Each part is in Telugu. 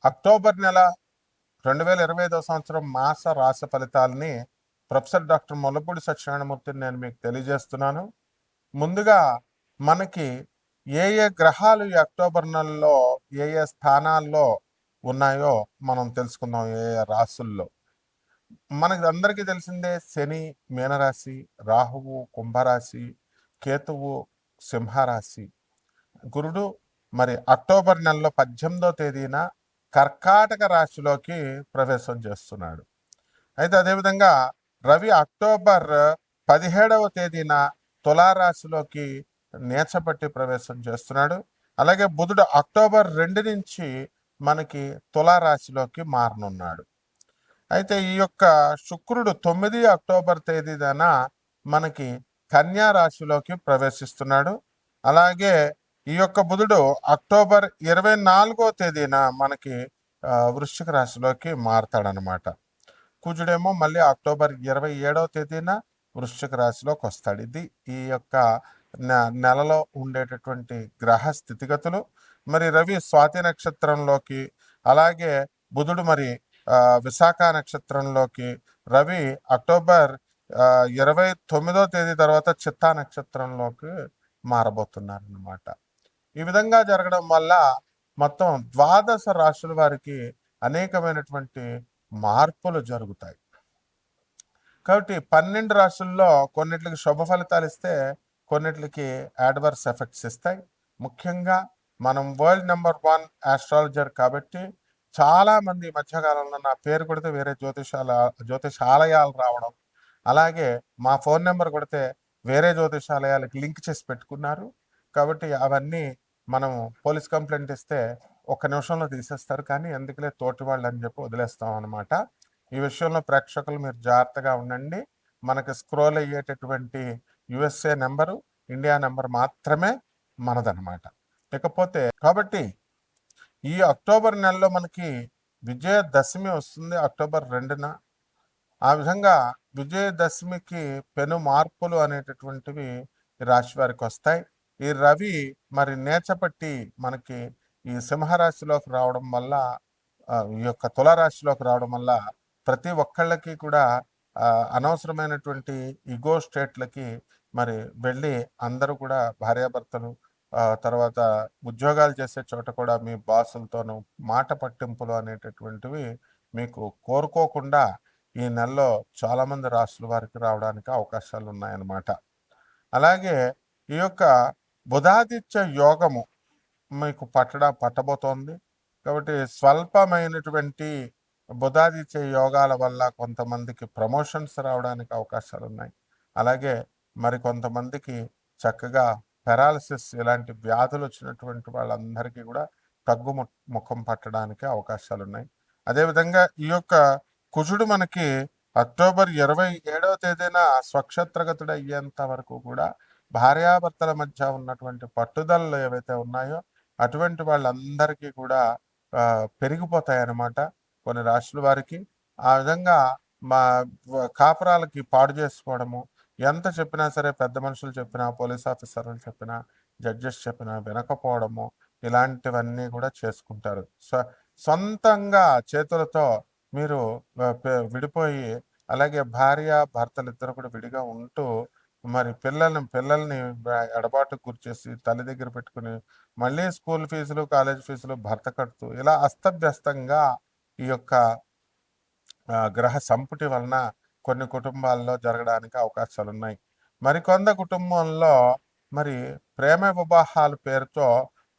అక్టోబర్ నెల 2025 సంవత్సరం మాస రాశి ఫలితాలని ప్రొఫెసర్ డాక్టర్ ముల్లపూడి సత్యనారాయణమూర్తిని నేను మీకు తెలియజేస్తున్నాను. ముందుగా మనకి ఏ ఏ గ్రహాలు ఈ అక్టోబర్ నెలలో ఏ ఏ స్థానాల్లో ఉన్నాయో మనం తెలుసుకుందాం. ఏ ఏ రాశుల్లో మనకి అందరికీ తెలిసిందే, శని మీనరాశి, రాహువు కుంభరాశి, కేతువు సింహరాశి, గురుడు మరి అక్టోబర్ నెలలో 18వ తేదీన కర్కాటక రాశిలోకి ప్రవేశం చేస్తున్నాడు. అయితే అదేవిధంగా రవి అక్టోబర్ 17వ తేదీన తులారాశిలోకి నీచపట్టి ప్రవేశం చేస్తున్నాడు. అలాగే బుధుడు అక్టోబర్ 2 నుంచి మనకి తులారాశిలోకి మారనున్నాడు. అయితే ఈ యొక్క శుక్రుడు 9 అక్టోబర్ తేదీన మనకి కన్యా రాశిలోకి ప్రవేశిస్తున్నాడు. అలాగే ఈ యొక్క బుధుడు అక్టోబర్ 24వ తేదీన మనకి వృశ్చిక రాశిలోకి మారతాడనమాట. కుజుడేమో మళ్ళీ అక్టోబర్ 27వ తేదీన వృశ్చిక రాశిలోకి వస్తాడు. ఇది ఈ యొక్క నెలలో ఉండేటటువంటి గ్రహ స్థితిగతులు. మరి రవి స్వాతి నక్షత్రంలోకి, అలాగే బుధుడు మరి విశాఖ నక్షత్రంలోకి, రవి అక్టోబర్ 29వ తేదీ తర్వాత చిత్తా నక్షత్రంలోకి మారబోతున్నారన్నమాట. ఈ విధంగా జరగడం వల్ల మొత్తం 12 రాశుల వారికి అనేకమైనటువంటి మార్పులు జరుగుతాయి. కాబట్టి 12 రాశుల్లో కొన్నిటికి శుభ ఫలితాలు ఇస్తే కొన్నిటికి యాడ్వర్స్ ఎఫెక్ట్స్ ఇస్తాయి. ముఖ్యంగా మనం వరల్డ్ నెంబర్ 1 ఆస్ట్రాలజర్ కాబట్టి చాలామంది ఈ మధ్యకాలంలో నా పేరు కొడితే వేరే జ్యోతిషాలయాలు రావడం, అలాగే మా ఫోన్ నెంబర్ కొడితే వేరే జ్యోతిషాలయాలకి లింక్ చేసి పెట్టుకున్నారు. కాబట్టి అవన్నీ మనం పోలీస్ కంప్లైంట్ ఇస్తే 1 నిమిషంలో తీసేస్తారు, కానీ ఎందుకులే తోటి వాళ్ళు అని చెప్పి వదిలేస్తాం అనమాట. ఈ విషయంలో ప్రేక్షకులు మీరు జాగ్రత్తగా ఉండండి. మనకి స్క్రోల్ అయ్యేటటువంటి యుఎస్ఏ నెంబరు, ఇండియా నెంబర్ మాత్రమే మనదనమాట. ఇకపోతే కాబట్టి ఈ అక్టోబర్ నెలలో మనకి విజయదశమి వస్తుంది అక్టోబర్ 2న. ఆ విధంగా విజయదశమికి పెను మార్పులు అనేటటువంటివి ఈ రాశి వారికి వస్తాయి. ఈ రవి మరి నేచపట్టి మనకి ఈ సింహరాశిలోకి రావడం వల్ల, ఈ యొక్క తులారాశిలోకి రావడం వల్ల ప్రతి ఒక్కళ్ళకి కూడా అనవసరమైనటువంటి ఇగో స్టేట్లకి మరి వెళ్ళి అందరూ కూడా భార్యాభర్తలు, తర్వాత ఉద్యోగాలు చేసే చోట కూడా మీ బాసులతోనూ మాట పట్టింపులు అనేటటువంటివి మీకు కోరుకోకుండా ఈ నెలలో చాలామంది రాశుల వారికి రావడానికి అవకాశాలు ఉన్నాయన్నమాట. అలాగే ఈ యొక్క బుధాదిత్య యోగము మీకు పట్టబోతోంది. కాబట్టి స్వల్పమైనటువంటి బుధాదిత్య యోగాల వల్ల కొంతమందికి ప్రమోషన్స్ రావడానికి అవకాశాలు ఉన్నాయి. అలాగే మరి కొంతమందికి చక్కగా పెరాలసిస్ ఇలాంటి వ్యాధులు వచ్చినటువంటి వాళ్ళందరికీ కూడా ముఖం పట్టడానికి అవకాశాలు ఉన్నాయి. అదేవిధంగా ఈ యొక్క కుజుడు మనకి అక్టోబర్ 27వ తేదీన స్వక్షత్రగతుడు అయ్యేంత వరకు కూడా భార్యాభర్తల మధ్య ఉన్నటువంటి పట్టుదలలు ఏవైతే ఉన్నాయో అటువంటి వాళ్ళందరికీ కూడా పెరిగిపోతాయి అన్నమాట కొన్ని రాశుల వారికి. ఆ విధంగా మా కాపురాలకి పాడు చేసుకోవడము, ఎంత చెప్పినా సరే, పెద్ద మనుషులు చెప్పినా, పోలీస్ ఆఫీసర్లు చెప్పినా, జడ్జెస్ చెప్పినా వినకపోవడము, ఇలాంటివన్నీ కూడా చేసుకుంటారు. సొంతంగా చేతులతో మీరు విడిపోయి, అలాగే భార్య భర్తలు ఇద్దరు కూడా విడిగా ఉంటూ మరి పిల్లల్ని ఎడబాటుకు గురిచేసి తల్లి దగ్గర పెట్టుకుని మళ్ళీ స్కూల్ ఫీజులు, కాలేజ్ ఫీజులు భర్త కడుతూ ఇలా అస్తవ్యస్తంగా ఈ యొక్క గ్రహ సంపుటి వలన కొన్ని కుటుంబాల్లో జరగడానికి అవకాశాలు ఉన్నాయి. మరికొంత కుటుంబంలో మరి ప్రేమ వివాహాల పేరుతో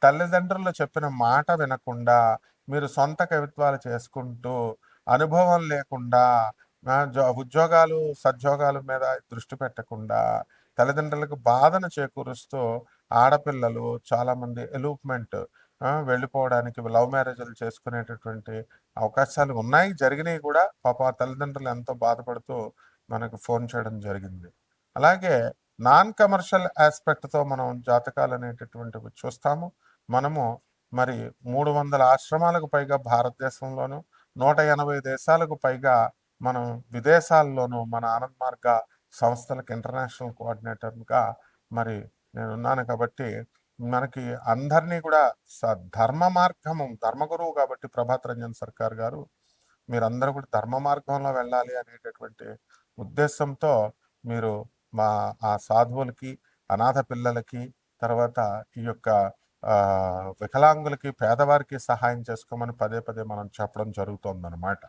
తల్లిదండ్రులు చెప్పిన మాట వినకుండా మీరు సొంత కవిత్వాలు చేసుకుంటూ అనుభవం లేకుండా ఉద్యోగాలు సద్యోగాల మీద దృష్టి పెట్టకుండా తల్లిదండ్రులకు బాధను చేకూరుస్తూ ఆడపిల్లలు చాలామంది ఎలూప్మెంట్ వెళ్ళిపోవడానికి, లవ్ మ్యారేజ్లు చేసుకునేటటువంటి అవకాశాలు ఉన్నాయి, జరిగినాయి కూడా. పాప తల్లిదండ్రులు ఎంతో బాధపడుతూ మనకు ఫోన్ చేయడం జరిగింది. అలాగే నాన్ కమర్షియల్ ఆస్పెక్ట్తో మనం జాతకాలు అనేటటువంటివి చూస్తాము. మనము మరి 300 ఆశ్రమాలకు పైగా భారతదేశంలోను, 180 దేశాలకు పైగా మనం విదేశాల్లోనూ మన ఆనంద్ మార్గ సంస్థలకు ఇంటర్నేషనల్ కోఆర్డినేటర్గా మరి నేనున్నాను. కాబట్టి మనకి అందరినీ కూడా ధర్మ మార్గము, ధర్మగురువు కాబట్టి ప్రభాత్ రంజన్ సర్కార్ గారు మీరందరూ కూడా ధర్మ మార్గంలో వెళ్ళాలి అనేటటువంటి ఉద్దేశంతో మీరు మా ఆ సాధువులకి, అనాథ పిల్లలకి, తర్వాత ఈ యొక్క వికలాంగులకి, పేదవారికి సహాయం చేసుకోమని పదే పదే మనం చెప్పడం జరుగుతుందన్నమాట.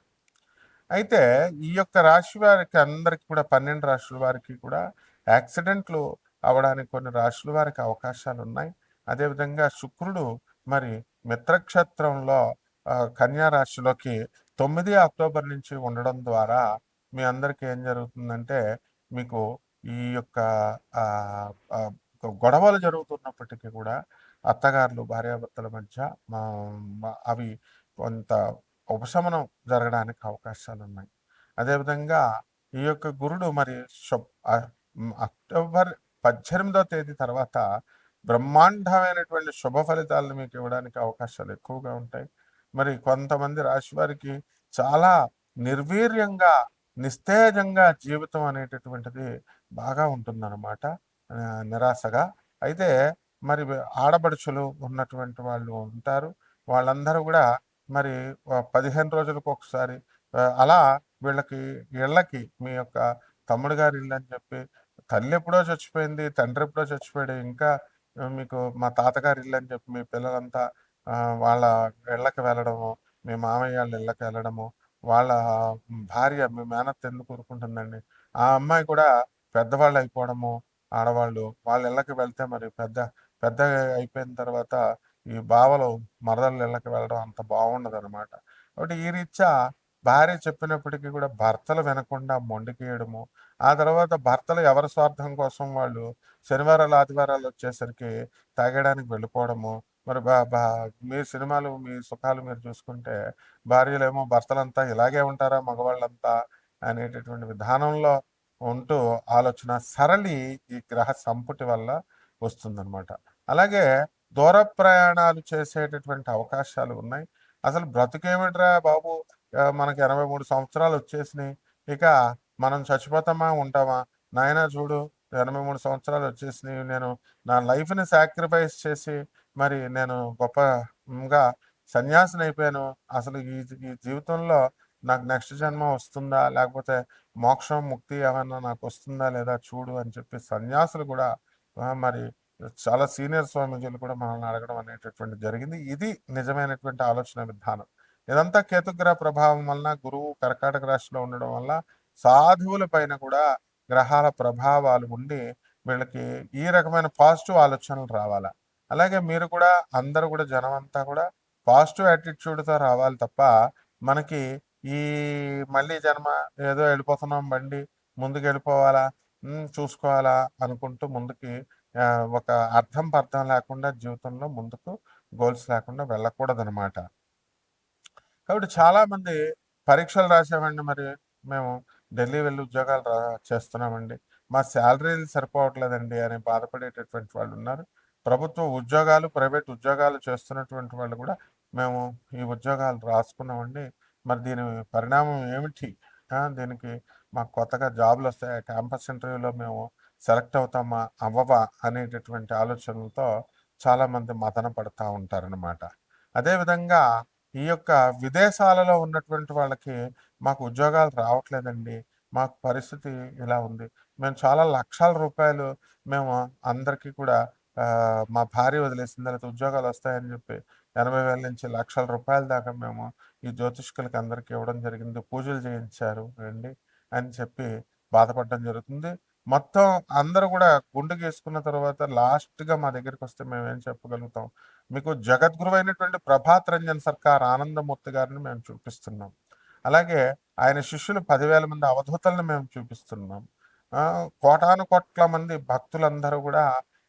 అయితే ఈ యొక్క రాశి వారికి అందరికి కూడా 12 రాశుల వారికి కూడా యాక్సిడెంట్లు అవడానికి కొన్ని రాశుల వారికి అవకాశాలు ఉన్నాయి. అదేవిధంగా శుక్రుడు మరి మిత్రక్షేత్రంలో కన్యా రాశిలోకి 9 అక్టోబర్ నుంచి ఉండడం ద్వారా మీ అందరికీ ఏం జరుగుతుందంటే మీకు ఈ యొక్క గొడవలు జరుగుతున్నప్పటికీ కూడా అత్తగారులు భార్యాభర్తల మధ్య అవి కొంత ఉపశమనం జరగడానికి అవకాశాలు ఉన్నాయి. అదేవిధంగా ఈ యొక్క గురుడు మరి అక్టోబర్ 18వ తేదీ తర్వాత బ్రహ్మాండమైనటువంటి శుభ ఫలితాలను మీకు ఇవ్వడానికి అవకాశాలు ఎక్కువగా ఉంటాయి. మరి కొంతమంది రాశి వారికి చాలా నిర్వీర్యంగా, నిస్తేజంగా జీవితం అనేటటువంటిది బాగా ఉంటుందన్నమాట, నిరాశగా. అయితే మరి ఆడపడుచులు ఉన్నటువంటి వాళ్ళు ఉంటారు. వాళ్ళందరూ కూడా మరి 15 రోజులకు ఒకసారి అలా వీళ్ళకి ఇళ్ళకి మీ యొక్క తమ్ముడు గారి ఇల్లు అని చెప్పి, తల్లి ఎప్పుడో చచ్చిపోయింది, తండ్రి ఎప్పుడో చచ్చిపోయాడు, ఇంకా మీకు మా తాతగారి ఇల్లు అని చెప్పి మీ పిల్లలంతా వాళ్ళ ఇళ్ళకి వెళ్ళడము, మీ మామయ్య వాళ్ళ ఇళ్ళకి వెళ్ళడము, వాళ్ళ భార్య మీ మేనత్త ఎందుకు ఊరుకుంటుందండి, ఆ అమ్మాయి కూడా పెద్దవాళ్ళు అయిపోవడము, ఆడవాళ్ళు వాళ్ళ ఇళ్ళకి వెళ్తే మరి పెద్ద అయిపోయిన తర్వాత ఈ బావలు మరదళ్ళ ఇళ్ళకి వెళ్ళడం అంత బాగుండదనమాట. కాబట్టి ఈ రీత్యా భార్య చెప్పినప్పటికీ కూడా భర్తలు వినకుండా మొండికేయడము, ఆ తర్వాత భర్తలు ఎవరి స్వార్థం కోసం వాళ్ళు శనివారాలు ఆదివారాలు వచ్చేసరికి తాగడానికి వెళ్ళిపోవడము. మరి మీ సినిమాలు మీ సుఖాలు మీరు చూసుకుంటే భార్యలేమో భర్తలంతా ఇలాగే ఉంటారా మగవాళ్ళంతా అనేటటువంటి విధానంలో ఉంటూ ఆలోచన సరళి ఈ గ్రహ సంపుటి వల్ల వస్తుందన్నమాట. అలాగే దూర ప్రయాణాలు చేసేటటువంటి అవకాశాలు ఉన్నాయి. అసలు బ్రతుకేమిట్రా బాబు, మనకి 83 సంవత్సరాలు వచ్చేసినాయి, ఇక మనం చచ్చిపోతామా ఉంటామా, నాయనా చూడు 83 సంవత్సరాలు వచ్చేసినాయి, నేను నా లైఫ్ని సాక్రిఫైస్ చేసి మరి నేను గొప్పగా సన్యాసిని అయిపోయాను, అసలు ఈ ఈ జీవితంలో నాకు నెక్స్ట్ జన్మ వస్తుందా, లేకపోతే మోక్షం ముక్తి ఏమన్నా నాకు వస్తుందా లేదా చూడు అని చెప్పి సన్యాసులు కూడా మరి చాలా సీనియర్ స్వామీజీలు కూడా మనల్ని అడగడం అనేటటువంటి జరిగింది. ఇది నిజమైనటువంటి ఆలోచన విధానం. ఇదంతా కేతుగ్రహ ప్రభావం వలన, గురువు కర్కాటక రాశిలో ఉండడం వల్ల సాధువుల పైన కూడా గ్రహాల ప్రభావాలు ఉండి వీళ్ళకి ఈ రకమైన పాజిటివ్ ఆలోచనలు రావాలా. అలాగే మీరు కూడా అందరూ కూడా జనం అంతా కూడా పాజిటివ్ యాటిట్యూడ్తో రావాలి తప్ప మనకి ఈ మళ్ళీ జన్మ ఏదో వెళ్ళిపోతున్నాం బండి ముందుకు వెళ్ళిపోవాలా, చూసుకోవాలా అనుకుంటూ ముందుకి ఒక అర్థం పర్థం లేకుండా జీవితంలో ముందుకు గోల్స్ లేకుండా వెళ్ళకూడదనమాట. కాబట్టి చాలామంది పరీక్షలు రాసామండి, మరి మేము ఢిల్లీ వెళ్ళి ఉద్యోగాలు చేస్తున్నామండి, మా శాలరీలు సరిపోవట్లేదండి అని బాధపడేటటువంటి వాళ్ళు ఉన్నారు. ప్రభుత్వ ఉద్యోగాలు, ప్రైవేట్ ఉద్యోగాలు చేస్తున్నటువంటి వాళ్ళు కూడా మేము ఈ ఉద్యోగాలు రాసుకున్నామండి, మరి దీని పరిణామం ఏమిటి, దీనికి మాకు కొత్తగా జాబులు వస్తాయి, క్యాంపస్ ఇంటర్వ్యూలో మేము సెలెక్ట్ అవుతామా అవ్వవా అనేటటువంటి ఆలోచనలతో చాలామంది మదన పడుతూ ఉంటారనమాట. అదేవిధంగా ఈ యొక్క విదేశాలలో ఉన్నటువంటి వాళ్ళకి మాకు ఉద్యోగాలు రావట్లేదండి, మాకు పరిస్థితి ఇలా ఉంది, మేము చాలా లక్షల రూపాయలు మేము అందరికీ కూడా మా భార్య వదిలేసింది, లేకపోతే ఉద్యోగాలు వస్తాయని చెప్పి 80,000 నుంచి లక్షల రూపాయల దాకా మేము ఈ జ్యోతిష్కులకి అందరికీ ఇవ్వడం జరిగింది, పూజలు చేయించారు అండి అని చెప్పి బాధపడడం జరుగుతుంది. మొత్తం అందరూ కూడా గుండు గీసుకున్న తర్వాత లాస్ట్గా మా దగ్గరికి వస్తే మేము ఏం చెప్పగలుగుతాం, మీకు జగద్గురు అయినటువంటి ప్రభాత్ రంజన్ సర్కార్ ఆనందమూర్తి గారిని మేము చూపిస్తున్నాం. అలాగే ఆయన శిష్యులు 10,000 మంది అవధూతలను మేము చూపిస్తున్నాం. కోటాను కోట్ల మంది భక్తులందరూ కూడా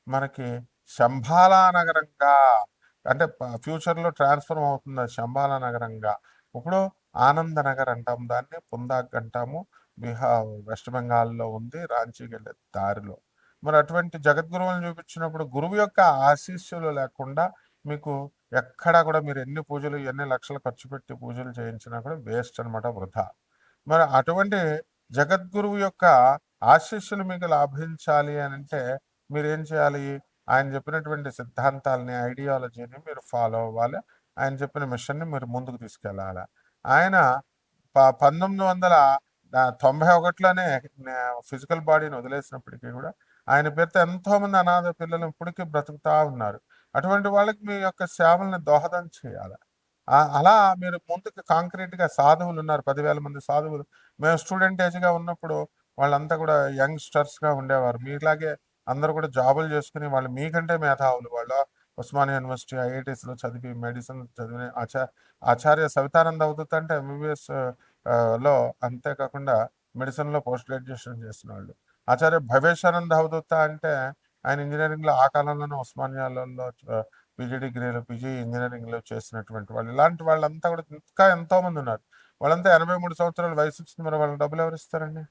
మనకి శంబాలా నగరంగా, అంటే ఫ్యూచర్లో ట్రాన్స్ఫర్మ్ అవుతుంది శంబాలా నగరంగా. ఇప్పుడు ఆనందనగర్ అంటాం, దాన్ని పుందాక్ అంటాము, వెస్ట్ బెంగాల్లో ఉంది, రాంచీకి వెళ్ళే దారిలో. మరి అటువంటి జగద్గురువులను చూపించినప్పుడు గురువు యొక్క ఆశీస్సులు లేకుండా మీకు ఎక్కడా కూడా మీరు ఎన్ని పూజలు ఎన్ని లక్షలు ఖర్చు పెట్టి పూజలు చేయించినా కూడా వేస్ట్ అనమాట, వృధా. మరి అటువంటి జగద్గురువు యొక్క ఆశీస్సులు మీకు లాభించాలి అని అంటే మీరేం చేయాలి, ఆయన చెప్పినటువంటి సిద్ధాంతాలని, ఐడియాలజీని మీరు ఫాలో అవ్వాలి. ఆయన చెప్పిన మిషన్‌ని మీరు ముందుకు తీసుకెళ్ళాలి. ఆయన 1991లోనే ఫిజికల్ బాడీని వదిలేసినప్పటికీ కూడా ఆయన పేరుతో ఎంతోమంది అనాథ పిల్లలు ఇప్పటికీ బ్రతుకుతా ఉన్నారు. అటువంటి వాళ్ళకి మీ యొక్క సేవల్ని దోహదం చేయాలి. అలా మీరు ముందుకు కాంక్రీట్‌గా సాధువులు ఉన్నారు. 10,000 మంది సాధువులు. మేము స్టూడెంట్ ఏజ్‌గా ఉన్నప్పుడు వాళ్ళంతా కూడా యంగ్‌స్టర్స్‌గా ఉండేవారు. మీలాగే అందరూ కూడా జాబులు చేసుకుని వాళ్ళు మీకంటే మేధావులు. వాళ్ళు ఉస్మానియా యూనివర్సిటీ, ఐఐటీస్‌లో చదివి మెడిసిన్ చదివిన ఆచార్య సవితానంద అవధూత అంటే ఎంబీబీఎస్ లో అంతేకాకుండా మెడిసిన్‌లో పోస్ట్ గ్రాడ్యుయేషన్ చేసినోళ్ళు. ఆచార్య భవేశానంద అవధూత అంటే ఆయన ఇంజినీరింగ్‌లో ఆ కాలంలోనే ఉస్మానియాలలో పీజీ డిగ్రీలు, పీజీ ఇంజినీరింగ్‌లో చేసినటువంటి వాళ్ళు. ఇలాంటి వాళ్ళంతా కూడా ఇంకా ఎంతోమంది ఉన్నారు. వాళ్ళంతా 83 సంవత్సరాల వయసు వచ్చింది. మరి వాళ్ళకి డబ్బులు ఎవరిస్తారండి?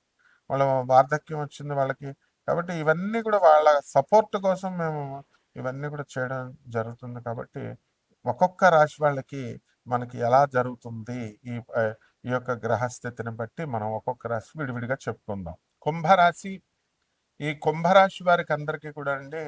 వాళ్ళ వార్ధక్యం వచ్చింది వాళ్ళకి. కాబట్టి ఇవన్నీ కూడా వాళ్ళ సపోర్ట్ కోసం మేము ఇవన్నీ కూడా చేయడం జరుగుతుంది. కాబట్టి ఒక్కొక్క రాశి వాళ్ళకి మనకి ఎలా జరుగుతుంది ఈ ఈ యొక్క గ్రహస్థితిని బట్టి మనం ఒక్కొక్క రాశి విడివిడిగా చెప్పుకుందాం. కుంభరాశి, ఈ కుంభరాశి వారికి అందరికీ కూడా అండి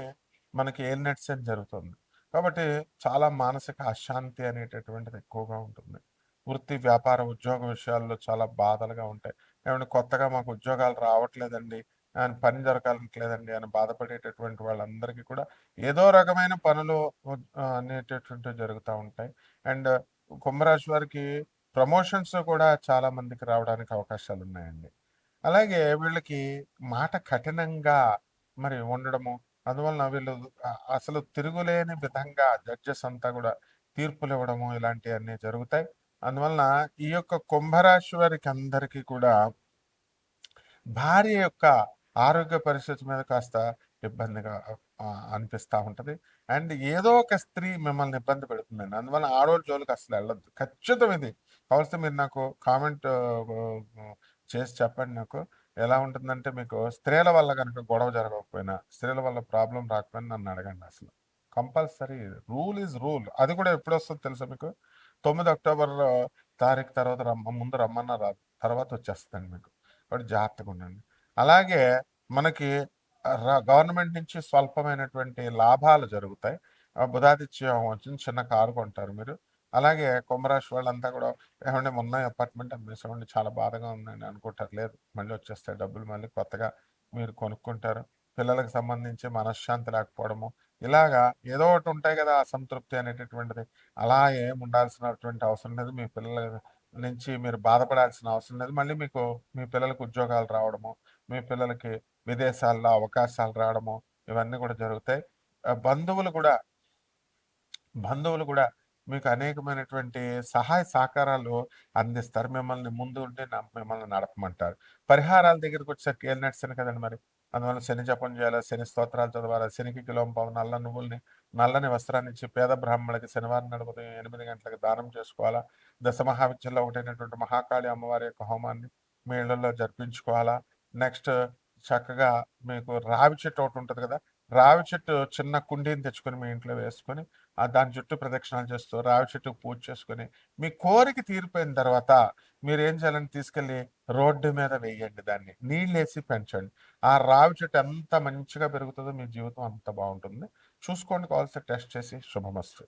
మనకి ఏలినట్స్ జరుగుతుంది. కాబట్టి చాలా మానసిక అశాంతి అనేటటువంటిది ఎక్కువగా ఉంటుంది. వృత్తి, వ్యాపార, ఉద్యోగ విషయాల్లో చాలా బాధలుగా ఉంటాయి. ఏమంటే కొత్తగా మాకు ఉద్యోగాలు రావట్లేదండి, పని దొరకట్లేదండి అని బాధపడేటటువంటి వాళ్ళందరికీ కూడా ఏదో రకమైన పనులు అనేటటువంటివి జరుగుతూ ఉంటాయి. అండ్ కుంభరాశి వారికి ప్రమోషన్స్ కూడా చాలా మందికి రావడానికి అవకాశాలు ఉన్నాయండి. అలాగే వీళ్ళకి మాట కఠినంగా మరి ఉండడము, అందువలన వీళ్ళు అసలు తిరుగులేని విధంగా జడ్జెస్ అంతా కూడా తీర్పులు ఇవ్వడము ఇలాంటివన్నీ జరుగుతాయి. అందువలన ఈ యొక్క కుంభరాశి వారికి అందరికీ కూడా భార్య యొక్క ఆరోగ్య పరిస్థితి మీద కాస్త ఇబ్బందిగా అనిపిస్తూ ఉంటుంది. అండ్ ఏదో ఒక స్త్రీ మిమ్మల్ని ఇబ్బంది పెడుతుందండి. అందువల్ల ఆడవాళ్ళ జోలికి అసలు వెళ్ళొద్దు. ఖచ్చితం ఇది. కావాల్సి మీరు నాకు కామెంట్ చేసి చెప్పండి నాకు. ఎలా ఉంటుందంటే మీకు స్త్రీల వల్ల కనుక గొడవ జరగకపోయినా, స్త్రీల వల్ల ప్రాబ్లం రాకపోయినా నన్ను అడగండి అసలు. Compulsory rule is rule. అది కూడా ఎప్పుడు వస్తుందో తెలుసా మీకు? 9 అక్టోబర్ తారీఖు తర్వాత ముందు రమ్మన్నా రాదు. తర్వాత వచ్చేస్తుందండి మీకు. కాబట్టి జాగ్రత్తగా ఉండండి. అలాగే మనకి గవర్నమెంట్ నుంచి స్వల్పమైనటువంటి లాభాలు జరుగుతాయి. బుధాదిత్యం వచ్చింది, చిన్న కారు కొంటారు మీరు. అలాగే కుంభరాశి వాళ్ళంతా కూడా ఏమంటే మొన్న అపార్ట్మెంట్ అమ్మేసామండి, చాలా బాధగా ఉందండి అనుకుంటారు. లేదు, మళ్ళీ వచ్చేస్తాయి డబ్బులు, మళ్ళీ కొత్తగా మీరు కొనుక్కుంటారు. పిల్లలకు సంబంధించి మనశ్శాంతి లేకపోవడము, ఇలాగా ఏదో ఒకటి ఉంటాయి కదా అసంతృప్తి అనేటటువంటిది. అలా ఏం ఉండాల్సినటువంటి అవసరం లేదు. మీ పిల్లల నుంచి మీరు బాధపడాల్సిన అవసరం లేదు. మళ్ళీ మీకు మీ పిల్లలకు ఉద్యోగాలు రావడము, మీ పిల్లలకి విదేశాల్లో అవకాశాలు రావడము, ఇవన్నీ కూడా జరుగుతాయి. బంధువులు కూడా మీకు అనేకమైనటువంటి సహాయ సహకారాలు అందిస్తారు. మిమ్మల్ని ముందు ఉండి మిమ్మల్ని నడపమంటారు. పరిహారాల దగ్గరికి వచ్చేసరికి ఏలినట్స్ కదండి మరి. అందువల్ల శని జపం చేయాలి, శని స్తోత్రాలు చదవాలి, శనికి కిలోంపావు నల్ల నువ్వుల్ని, నల్లని వస్త్రాన్ని ఇచ్చి పేద బ్రాహ్మణులకి శనివారం నాడు ఉదయం 8 గంటలకు దానం చేసుకోవాలా. దశ మహావిద్యల్లో ఒకటైనటువంటి మహాకాళి అమ్మవారి యొక్క హోమాన్ని మీ ఇళ్లలో జరిపించుకోవాలా. నెక్స్ట్ చక్కగా మీకు రావి చెట్టు ఒకటి ఉంటుంది కదా, రావి చెట్టు చిన్న కుండీని తెచ్చుకొని మీ ఇంట్లో వేసుకొని దాని చుట్టూ ప్రదక్షిణాలు చేస్తూ రావి చెట్టుకు పూజ చేసుకొని మీ కోరిక తీరిపోయిన తర్వాత మీరు ఏం చేయాలని తీసుకెళ్ళి రోడ్డు మీద వేయండి, దాన్ని నీళ్ళేసి పెంచండి. ఆ రావి చెట్టు ఎంత మంచిగా పెరుగుతుందో మీ జీవితం అంత బాగుంటుంది. చూసుకోండి, కావాల్సిన టెస్ట్ చేసి. శుభమస్తు.